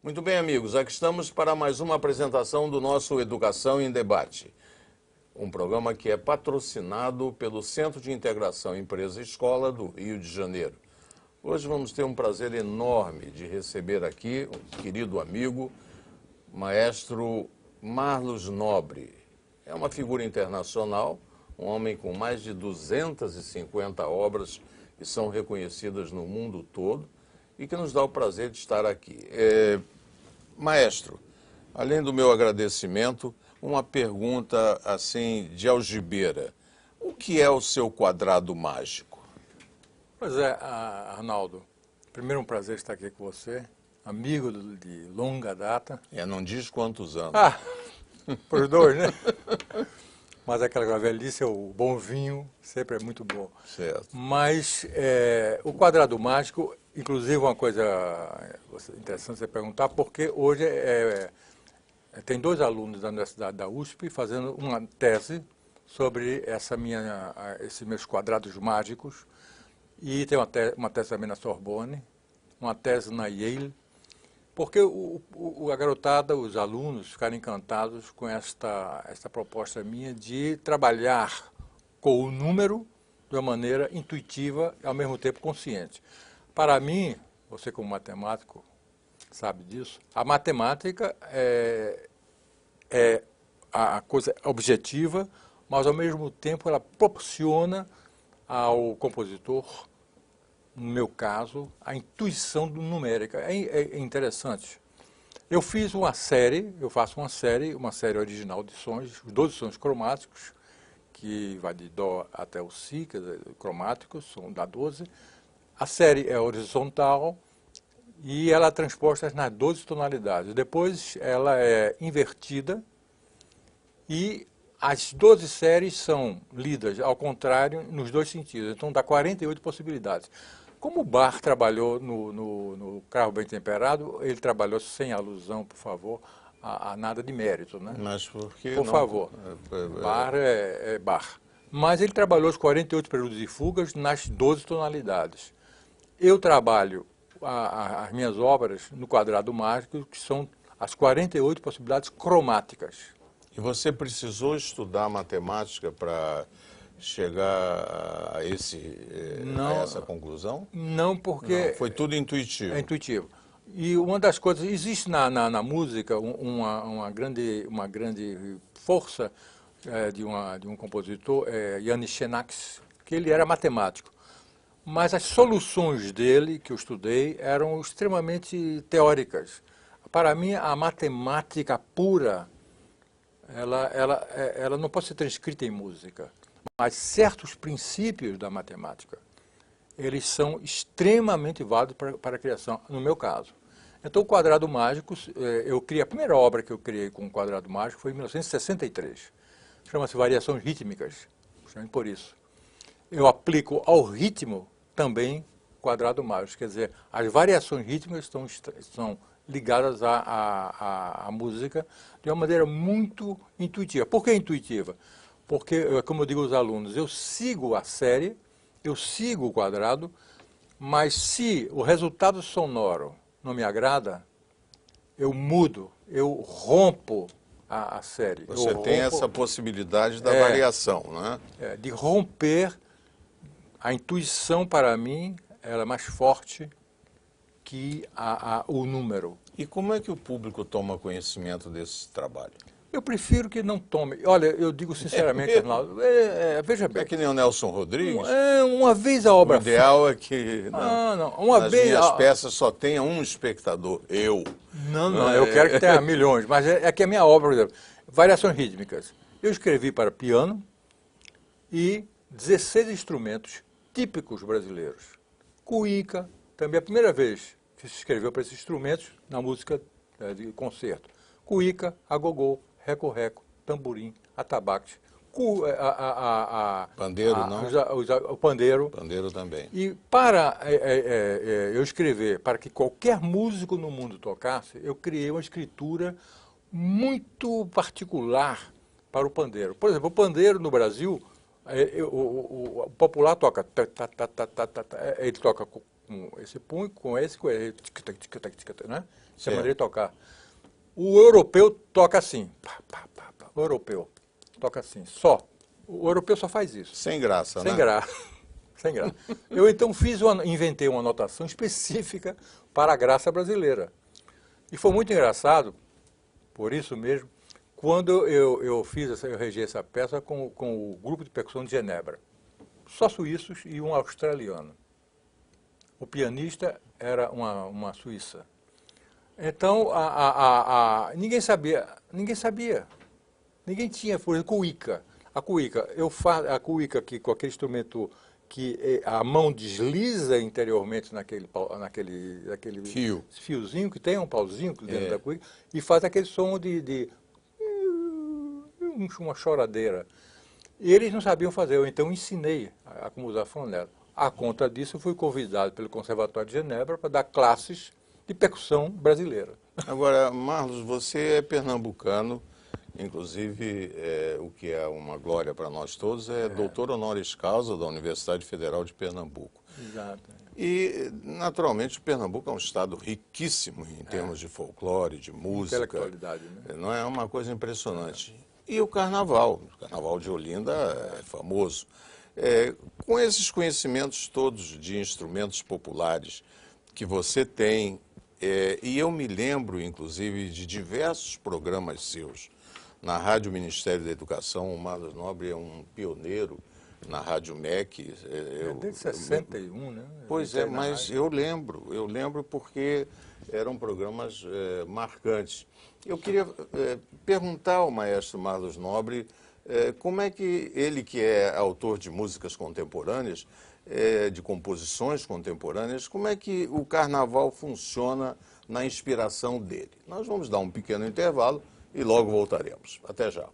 Muito bem, amigos, aqui estamos para mais uma apresentação do nosso Educação em Debate, um programa que é patrocinado pelo Centro de Integração Empresa-Escola do Rio de Janeiro. Hoje vamos ter um prazer enorme de receber aqui um querido amigo, maestro Marlos Nobre. É uma figura internacional, um homem com mais de 250 obras que são reconhecidas no mundo todo e que nos dá o prazer de estar aqui. Maestro, além do meu agradecimento, uma pergunta assim de algibeira. O que é o seu quadrado mágico? Pois é, Arnaldo, primeiro um prazer estar aqui com você, amigo de longa data. Não diz quantos anos. Por dois, né? Mas aquela velhice, o bom vinho, sempre é muito bom. Certo. Mas o quadrado mágico, inclusive uma coisa interessante você perguntar, porque hoje tem dois alunos da Universidade da USP fazendo uma tese sobre esses meus quadrados mágicos, e tem uma tese também na Sorbonne, uma tese na Yale, porque a garotada, os alunos, ficaram encantados com esta proposta minha de trabalhar com o número de uma maneira intuitiva e ao mesmo tempo consciente. Para mim, você como matemático sabe disso, a matemática é a coisa objetiva, mas ao mesmo tempo ela proporciona ao compositor, no meu caso, a intuição numérica. É interessante. Eu faço uma série original de sons, os 12 sons cromáticos, que vai de Dó até o Si, quer dizer, cromáticos, são da 12. A série é horizontal e ela é transposta nas 12 tonalidades. Depois ela é invertida e as 12 séries são lidas ao contrário nos dois sentidos. Então dá 48 possibilidades. Como o Bach trabalhou no Cravo Bem Temperado, ele trabalhou sem alusão, por favor, a nada de mérito, né? Mas por que Por não? favor. Bach é Bach. Mas ele trabalhou os 48 prelúdios e fugas nas 12 tonalidades. Eu trabalho as minhas obras no quadrado mágico, que são as 48 possibilidades cromáticas. E você precisou estudar matemática para chegar a essa conclusão? Não, porque... Não, foi tudo intuitivo. É intuitivo. E uma das coisas, existe na música uma grande força de um compositor, Yanis Xenakis, que ele era matemático. Mas as soluções dele, que eu estudei, eram extremamente teóricas. Para mim, a matemática pura, ela não pode ser transcrita em música. Mas certos princípios da matemática, eles são extremamente válidos para a criação, no meu caso. Então, o quadrado mágico, a primeira obra que eu criei com o quadrado mágico foi em 1963. Chama-se Variações Rítmicas, chame por isso. Eu aplico ao ritmo também quadrado mágico, quer dizer, as variações rítmicas estão ligadas à música de uma maneira muito intuitiva. Por que intuitiva? Porque, como eu digo aos alunos, eu sigo a série, eu sigo o quadrado, mas se o resultado sonoro não me agrada, eu mudo, eu rompo a série. Você tem essa possibilidade da variação, né? De romper. A intuição, para mim, ela é mais forte que o número. E como é que o público toma conhecimento desse trabalho? Eu prefiro que não tome. Olha, eu digo sinceramente, Arnaldo, veja bem. É que nem o Nelson Rodrigues? Uma vez a obra... O ideal é que minhas peças só tenha um espectador, eu. Não, eu quero que tenha milhões, mas é que a minha obra, por exemplo, Variações Rítmicas, eu escrevi para piano e 16 instrumentos típicos brasileiros. Cuíca, também a primeira vez que se escreveu para esses instrumentos na música de concerto. Cuíca, agogô, reco-reco, tamborim, atabaque, pandeiro, não? O pandeiro. Pandeiro também. E para eu escrever, para que qualquer músico no mundo tocasse, eu criei uma escritura muito particular para o pandeiro. Por exemplo, o pandeiro no Brasil, o popular toca, ele toca com esse punho, com esse, tic-tac, tic-tac, tic-tac, né? Essa é a Certo. maneira de tocar. O europeu toca assim. Pá, pá, pá, pá. O europeu toca assim, só. O europeu só faz isso. Sem graça, Sem né? graça. Sem graça. Eu então inventei uma notação específica para a graça brasileira. E foi muito engraçado, por isso mesmo, quando eu regi essa peça com o grupo de percussão de Genebra. Só suíços e um australiano. O pianista era uma suíça. Então, ninguém sabia. Ninguém tinha, por exemplo, cuíca. A cuíca que, com aquele instrumento que a mão desliza interiormente naquele fiozinho, que tem um pauzinho dentro da cuíca, e faz aquele som de uma choradeira. E eles não sabiam fazer, eu então ensinei a como usar a flanela. A conta disso, eu fui convidado pelo Conservatório de Genebra para dar classes de percussão brasileira. Agora, Marlos, você é pernambucano, inclusive, o que é uma glória para nós todos, doutor honoris causa da Universidade Federal de Pernambuco. Exato. E, naturalmente, o Pernambuco é um estado riquíssimo em termos de folclore, de música. Intelectualidade, né? Não é uma coisa impressionante. E o Carnaval de Olinda é famoso. Com esses conhecimentos todos de instrumentos populares que você tem, e eu me lembro, inclusive, de diversos programas seus na Rádio Ministério da Educação. O Marlos Nobre é um pioneiro na Rádio MEC. Desde 61, né? Pois é, mas eu lembro porque eram programas marcantes. Eu queria perguntar ao maestro Marlos Nobre como é que ele, que é autor de músicas contemporâneas, de composições contemporâneas, como é que o carnaval funciona na inspiração dele. Nós vamos dar um pequeno intervalo e logo voltaremos. Até já.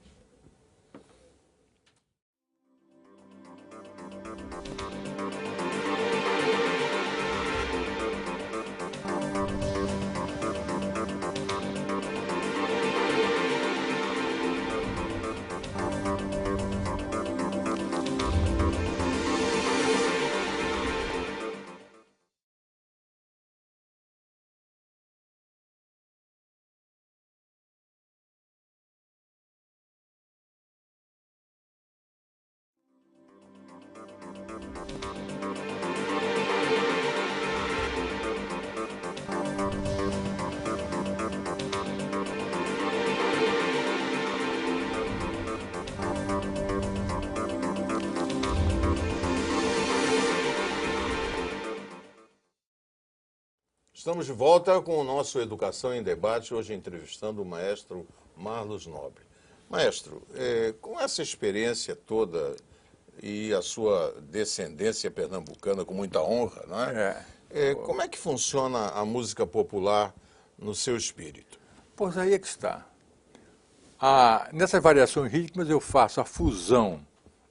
Estamos de volta com o nosso Educação em Debate, hoje entrevistando o maestro Marlos Nobre. Maestro, com essa experiência toda e a sua descendência pernambucana com muita honra, não é? Como é que funciona a música popular no seu espírito? Pois aí é que está. Nessas variações rítmicas eu faço a fusão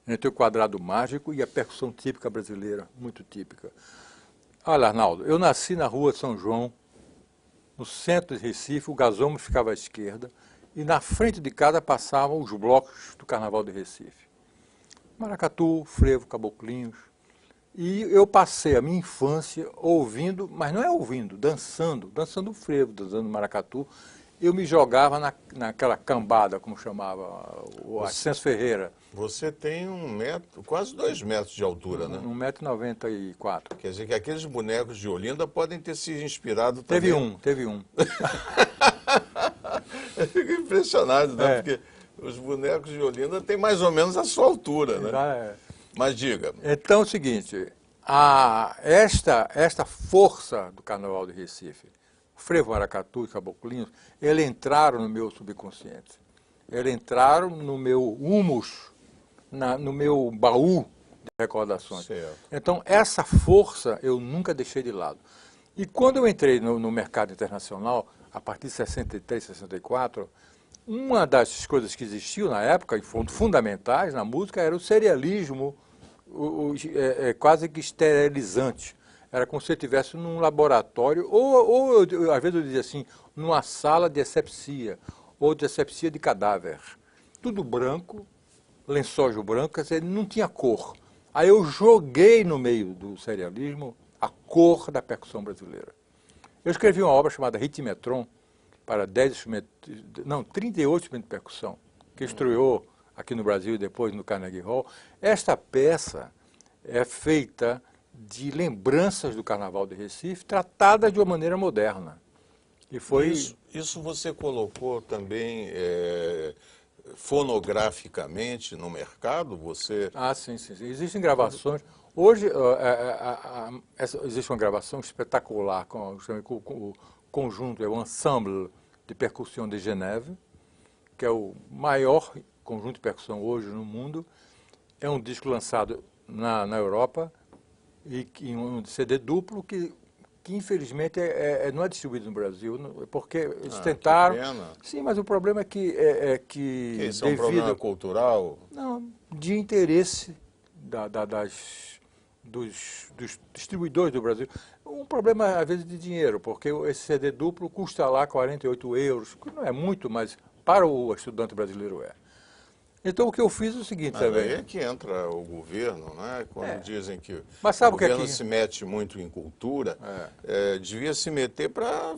entre o quadrado mágico e a percussão típica brasileira, muito típica. Olha, Arnaldo, eu nasci na rua São João, no centro de Recife, o gasômetro ficava à esquerda, e na frente de casa passavam os blocos do Carnaval de Recife. Maracatu, frevo, caboclinhos. E eu passei a minha infância ouvindo, mas não é ouvindo, dançando frevo, dançando maracatu. Eu me jogava naquela cambada, como chamava, o Ascenso Ferreira. Você tem quase 2 metros de altura, né? 1,94 m. Quer dizer que aqueles bonecos de Olinda podem ter se inspirado também. Teve um. Eu fico impressionado, né? Porque os bonecos de Olinda têm mais ou menos a sua altura, né? Mas diga. Então é o seguinte, esta força do Carnaval de Recife, o frevo, maracatu e caboclinhos, eles entraram no meu subconsciente. Eles entraram no meu humus, no meu baú de recordações. Certo. Então, essa força eu nunca deixei de lado. E quando eu entrei no mercado internacional, a partir de 63, 64, uma das coisas que existiam na época, e foram fundamentais na música, era o serialismo quase que esterilizante. Era como se você estivesse num laboratório, ou às vezes eu dizia assim, numa sala de asepsia, ou de asepsia de cadáver. Tudo branco, lençóis branco, quer dizer, não tinha cor. Aí eu joguei no meio do serialismo a cor da percussão brasileira. Eu escrevi uma obra chamada Ritmetron para 38 instrumentos de percussão, que estreou aqui no Brasil e depois no Carnegie Hall. Esta peça é feita de lembranças do Carnaval de Recife, tratadas de uma maneira moderna. E foi... Isso você colocou também fonograficamente no mercado? Você... Ah, sim, sim, sim. Existem gravações. Hoje existe uma gravação espetacular com o conjunto, o Ensemble de Percussão de Geneve, que é o maior conjunto de percussão hoje no mundo. É um disco lançado na Europa e em um CD duplo que infelizmente não é distribuído no Brasil, porque eles tentaram. Que pena. Sim, mas o problema é que Isso é um problema cultural? Não, de interesse dos distribuidores do Brasil. Um problema, às vezes, de dinheiro, porque esse CD duplo custa lá 48 euros, que não é muito, mas para o estudante brasileiro é. Então, o que eu fis é o seguinte também. Aí é que entra o governo, né? Quando dizem que o governo se mete muito em cultura, devia se meter para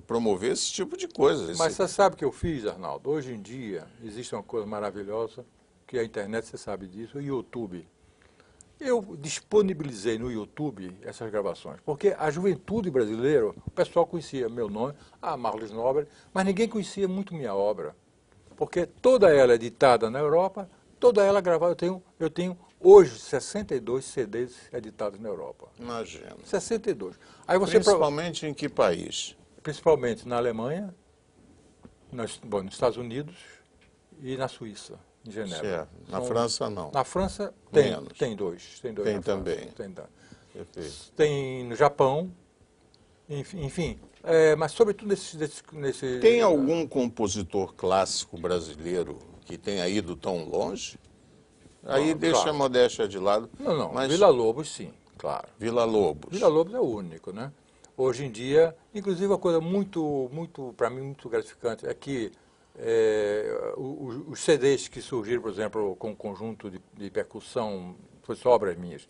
promover esse tipo de coisa. Mas você sabe o que eu fiz, Arnaldo? Hoje em dia, existe uma coisa maravilhosa, que a internet, você sabe disso, o YouTube. Eu disponibilizei no YouTube essas gravações, porque a juventude brasileira, o pessoal conhecia meu nome, Marlos Nobre, mas ninguém conhecia muito minha obra. Porque toda ela é editada na Europa, toda ela gravada. Eu tenho hoje 62 CDs editados na Europa. Imagina. 62. Principalmente em que país? Principalmente na Alemanha, nos Estados Unidos e na Suíça, em Genebra. Certo. Na França, não. Na França tem dois. Tem também. Tem no Japão, enfim. Mas sobretudo nesse... Tem algum compositor clássico brasileiro que tenha ido tão longe? Aí deixa a modéstia de lado. Não. Mas... Villa-Lobos, sim, claro. Villa-Lobos. Villa-Lobos é o único, né? Hoje em dia, inclusive uma coisa para mim, muito gratificante é que os CDs que surgiram, por exemplo, com um conjunto de percussão, foi só obras minhas.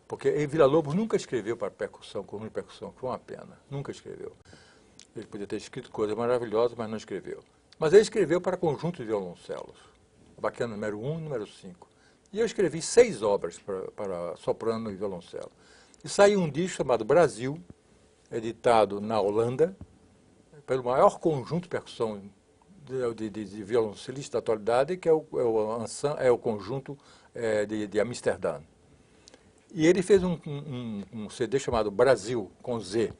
Porque Villa-Lobos nunca escreveu para percussão, conjunto de percussão, que foi uma pena. Nunca escreveu. Ele podia ter escrito coisas maravilhosas, mas não escreveu. Mas ele escreveu para conjunto de violoncelos. Baquiana número 1 e número 5. E eu escrevi 6 obras para soprano e violoncelo. E saiu um disco chamado Brasil, editado na Holanda, pelo maior conjunto de percussão de violoncelistas da atualidade, que é o conjunto de Amsterdã. E ele fez um CD chamado Brasil, com Z.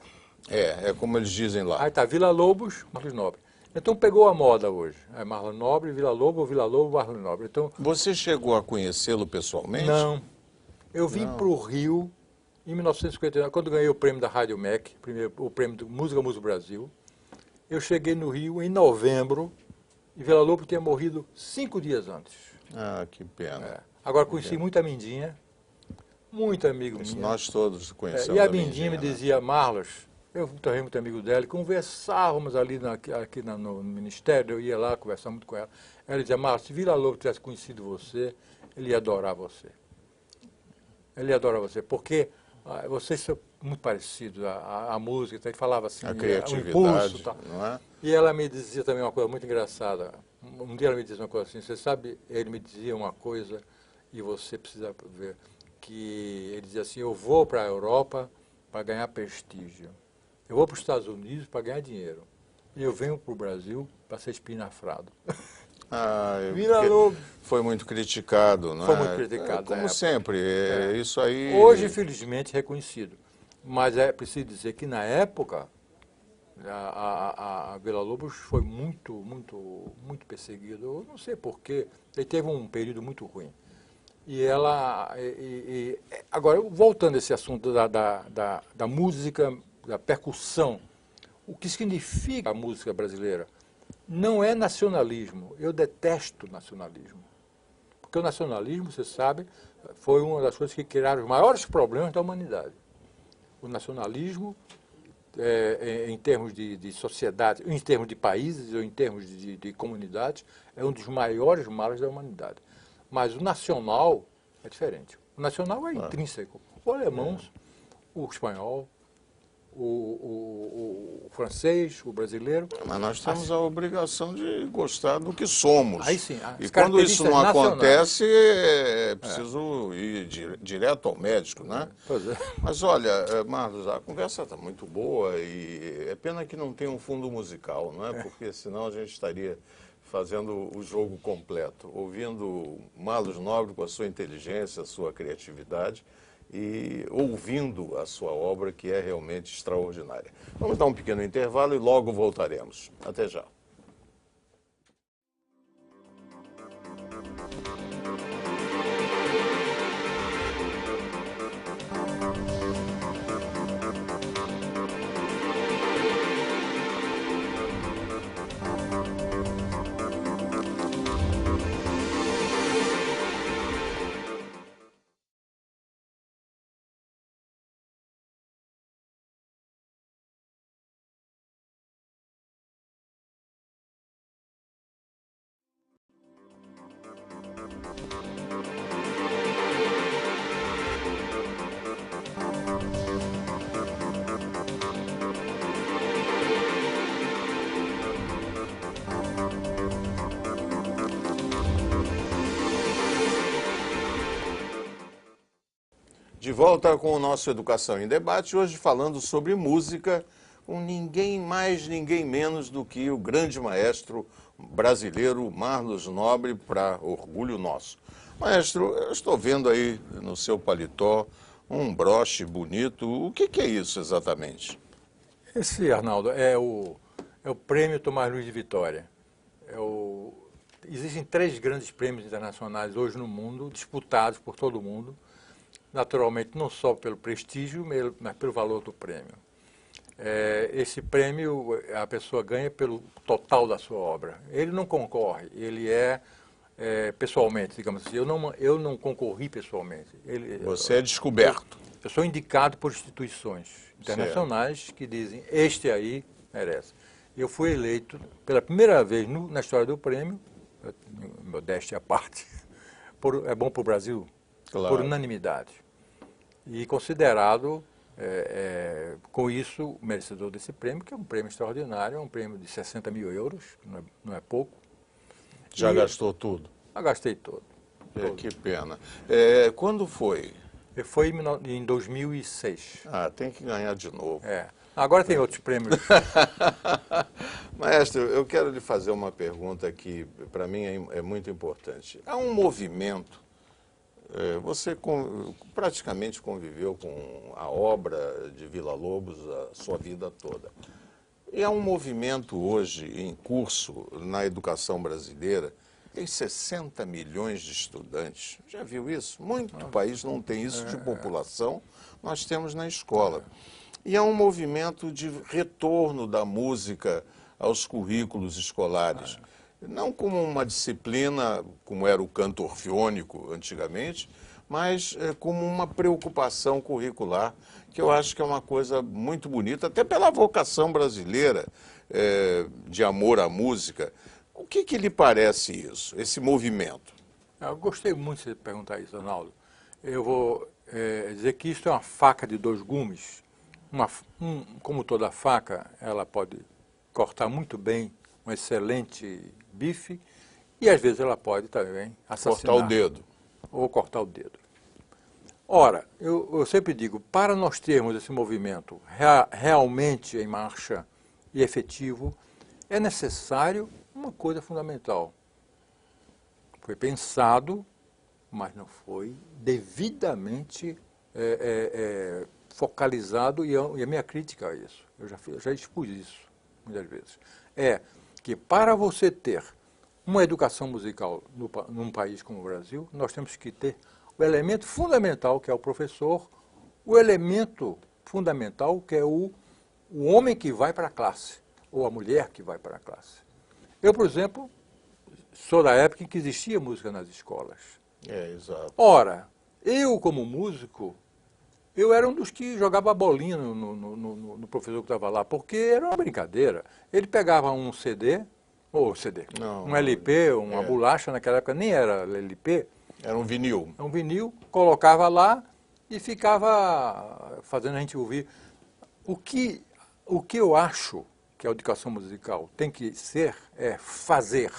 É como eles dizem lá. Aí está Villa-Lobos, Marlos Nobre. Então pegou a moda hoje. Marlos Nobre, Villa-Lobos, Marlos Nobre. Então, você chegou a conhecê-lo pessoalmente? Não. Eu vim para o Rio em 1959, quando ganhei o prêmio da Rádio MEC, o prêmio do Música Brasil. Eu cheguei no Rio em novembro e Villa-Lobos tinha morrido 5 dias antes. Ah, que pena. Agora conheci muita Mindinha. Muito amigo meu. Nós todos conhecemos E a Mindinha me dizia, Marlos, eu também muito amigo dela, e conversávamos ali aqui no Ministério, eu ia lá conversar muito com ela. Ela dizia, Marlos, se Villa-Lobos tivesse conhecido você, ele ia adorar você. Ele ia adorar você, porque vocês são muito parecidos, a música, então ele falava assim, a criatividade, o impulso, tal. Não é? E ela me dizia também uma coisa muito engraçada. Um dia ela me disse uma coisa assim, você sabe, ele me dizia uma coisa e você precisa ver, que ele dizia assim, eu vou para a Europa para ganhar prestígio, eu vou para os Estados Unidos para ganhar dinheiro, e eu venho para o Brasil para ser espinafrado. Foi muito criticado, não é? Foi muito criticado. Como sempre, isso aí... Hoje, felizmente, reconhecido. Mas é preciso dizer que, na época, a Villa-Lobos foi muito perseguido. Eu não sei porquê. Ele teve um período muito ruim. E ela... agora, voltando a esse assunto da música, da percussão, o que significa a música brasileira? Não é nacionalismo. Eu detesto nacionalismo. Porque o nacionalismo, você sabe, foi uma das coisas que criaram os maiores problemas da humanidade. O nacionalismo, em termos de sociedade, em termos de países ou em termos de comunidades, é um dos maiores males da humanidade. Mas o nacional é diferente. O nacional é intrínseco. O alemão, o espanhol, o francês, o brasileiro. Mas nós temos a obrigação de gostar do que somos. Aí sim, e quando isso não acontece, é preciso ir direto ao médico, né? Pois é. Mas olha, Marlos, a conversa está muito boa e é pena que não tem um fundo musical, não é? Porque senão a gente estaria fazendo o jogo completo, ouvindo Marlos Nobre com a sua inteligência, a sua criatividade e ouvindo a sua obra, que é realmente extraordinária. Vamos dar um pequeno intervalo e logo voltaremos. Até já. De volta com o nosso Educação em Debate, hoje falando sobre música, com ninguém mais, ninguém menos do que o grande maestro brasileiro Marlos Nobre, para orgulho nosso. Maestro, eu estou vendo aí no seu paletó um broche bonito. O que é isso exatamente? Esse, Arnaldo, é o Prêmio Tomás Luiz de Vitória. Existem 3 grandes prêmios internacionais hoje no mundo, disputados por todo mundo. Naturalmente, não só pelo prestígio, mas pelo valor do prêmio. Esse prêmio a pessoa ganha pelo total da sua obra. Ele não concorre, ele pessoalmente, digamos assim. Eu não concorri pessoalmente. Você é descoberto. Eu sou indicado por instituições internacionais que dizem, este aí merece. Eu fui eleito pela primeira vez na história do prêmio, modéstia à parte, é bom para o Brasil, claro, por unanimidade. E considerado, com isso, merecedor desse prêmio, que é um prêmio extraordinário, é um prêmio de 60 mil euros, não é pouco. Já gastou tudo? Já gastei todo. Que pena. Quando foi? Foi em 2006. Ah, tem que ganhar de novo. Agora tem outros prêmios. Maestro, eu quero lhe fazer uma pergunta que, para mim, é muito importante. Há um movimento. Você praticamente conviveu com a obra de Villa-Lobos a sua vida toda. E há um movimento hoje em curso na educação brasileira. Tem 60 milhões de estudantes. Já viu isso? Muito país não tem isso de população. Nós temos na escola. E há um movimento de retorno da música aos currículos escolares. Não como uma disciplina, como era o canto orfeônico antigamente, mas como uma preocupação curricular, que eu acho que é uma coisa muito bonita, até pela vocação brasileira de amor à música. O que lhe parece isso, esse movimento? Eu gostei muito de você perguntar isso, Arnaldo. Eu vou dizer que isso é uma faca de 2 gumes. Como toda faca, ela pode cortar muito bem um excelente bife e às vezes ela pode também assassinar. Cortar o dedo. Ou cortar o dedo. Ora, eu sempre digo, para nós termos esse movimento realmente em marcha e efetivo, é necessário uma coisa fundamental. Foi pensado, mas não foi devidamente focalizado, e a minha crítica a isso, eu já expus isso muitas vezes, que para você ter uma educação musical num país como o Brasil, nós temos que ter o elemento fundamental, que é o professor, o elemento fundamental, que é o homem que vai para a classe, ou a mulher que vai para a classe. Eu, por exemplo, sou da época em que existia música nas escolas. Exato. Ora, eu como músico, eu era um dos que jogava bolinha no professor que estava lá, porque era uma brincadeira. Ele pegava um CD, um LP, uma bolacha, naquela época nem era LP. Era um vinil. Um vinil, colocava lá e ficava fazendo a gente ouvir o que eu acho que a educação musical tem que ser é fazer.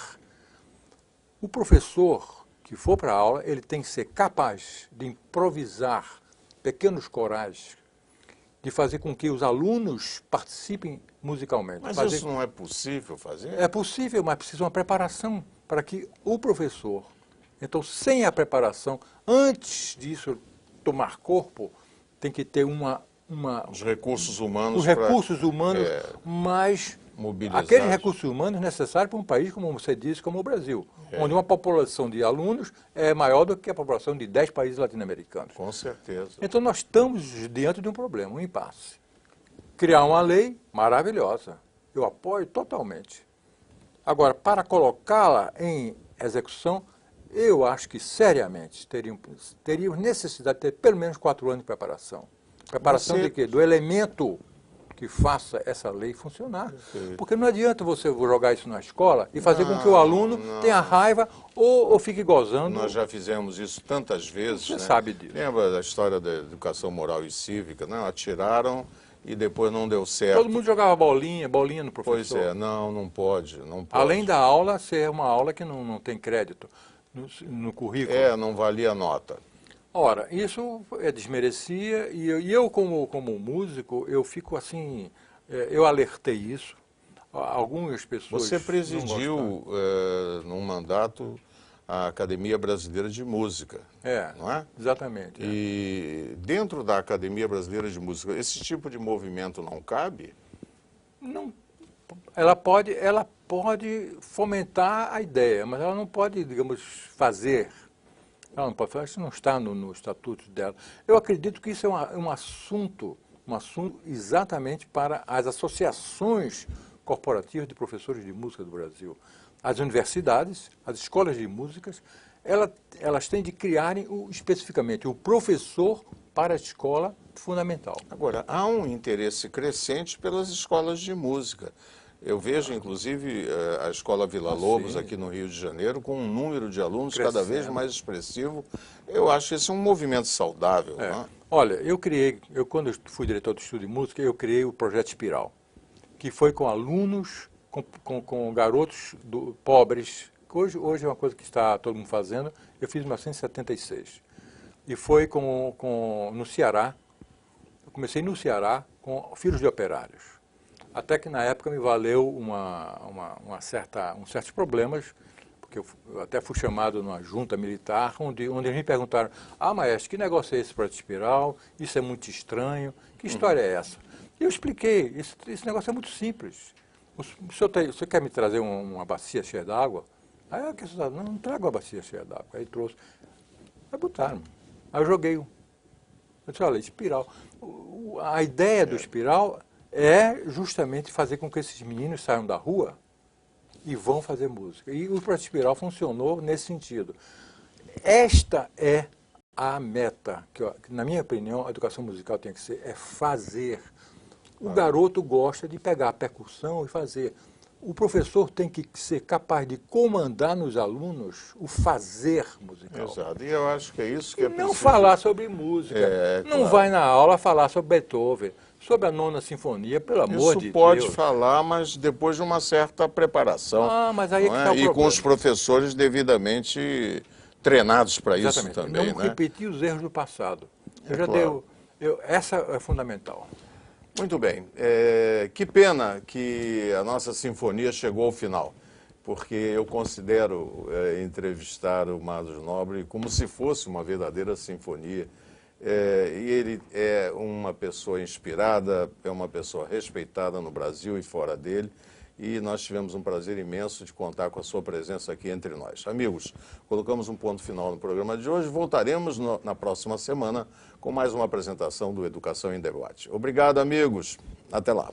O professor que for para a aula, ele tem que ser capaz de improvisar pequenos corais, de fazer com que os alunos participem musicalmente. Mas fazer... isso não é possível fazer? É possível, mas precisa uma preparação para que o professor, então sem a preparação, antes disso tomar corpo, tem que ter os recursos humanos. Os recursos humanos, mas aqueles recursos humanos necessários para um país, como você disse, como o Brasil, onde uma população de alunos é maior do que a população de 10 países latino-americanos. Com certeza. Então nós estamos diante de um problema, um impasse. Criar uma lei maravilhosa, eu apoio totalmente. Agora, para colocá-la em execução, eu acho que seriamente teríamos necessidade de ter pelo menos 4 anos de preparação. Preparação de quê? Do elemento que faça essa lei funcionar. Porque não adianta você jogar isso na escola e fazer com que o aluno tenha raiva ou fique gozando. Nós já fizemos isso tantas vezes. Você sabe disso. Lembra da história da educação moral e cívica? Não, atiraram e depois não deu certo. Todo mundo jogava bolinha no professor. Pois é, não pode. Além da aula ser uma aula que não tem crédito no currículo. Não valia nota. Ora, isso desmerecia e eu como músico, eu fico assim, eu alertei isso. Algumas pessoas... Você presidiu num mandato a Academia Brasileira de Música, não é? Exatamente. E dentro da Academia Brasileira de Música, esse tipo de movimento não cabe? Não. Ela pode fomentar a ideia, mas ela não pode, digamos, fazer. Ela não pode fazer, isso não está no estatuto dela. Eu acredito que isso é um assunto exatamente para as associações corporativas de professores de música do Brasil. As universidades, as escolas de músicas, elas têm de criarem especificamente o professor para a escola fundamental. Agora, há um interesse crescente pelas escolas de música. Eu vejo, inclusive, a Escola Vila Lobos, aqui no Rio de Janeiro, com um número de alunos cada vez mais expressivo. Eu acho esse um movimento saudável. Não é? Olha, quando eu fui diretor do Estudo de Música, eu criei o Projeto Espiral, que foi com alunos, com garotos pobres. Hoje é uma coisa que está todo mundo fazendo. Eu fiz em 1976. E foi no Ceará. Eu comecei no Ceará com filhos de operários. Até que na época me valeu certos problemas, porque eu até fui chamado numa junta militar, onde eles me perguntaram: maestro, que negócio é esse Projeto Espiral? Isso é muito estranho, que história é essa? E eu expliquei, esse negócio é muito simples. O senhor quer me trazer uma bacia cheia d'água? Aí eu não trago uma bacia cheia d'água. Aí trouxe. Aí botaram. Aí eu joguei. Eu disse: olha, espiral. A ideia do espiral é justamente fazer com que esses meninos saiam da rua e vão fazer música. E o Projeto Espiral funcionou nesse sentido. Esta é a meta, que na minha opinião a educação musical tem que ser, é fazer. O garoto gosta de pegar a percussão e fazer. O professor tem que ser capaz de comandar nos alunos o fazer musical. Exato, e eu acho que é isso que é preciso. Não falar sobre música, não vai na aula falar sobre Beethoven, sobre a 9ª Sinfonia, pelo amor de Deus. Isso pode falar, mas depois de uma certa preparação. Mas aí é que está o problema. E com os professores devidamente treinados para isso também. Não repetir os erros do passado. Essa é fundamental. Muito bem. Que pena que a nossa sinfonia chegou ao final, porque eu considero entrevistar o Madros Nobre como se fosse uma verdadeira sinfonia. E ele é uma pessoa inspirada, é uma pessoa respeitada no Brasil e fora dele, e nós tivemos um prazer imenso de contar com a sua presença aqui entre nós. Amigos, colocamos um ponto final no programa de hoje. Voltaremos na próxima semana com mais uma apresentação do Educação em Debate. Obrigado, amigos. Até lá.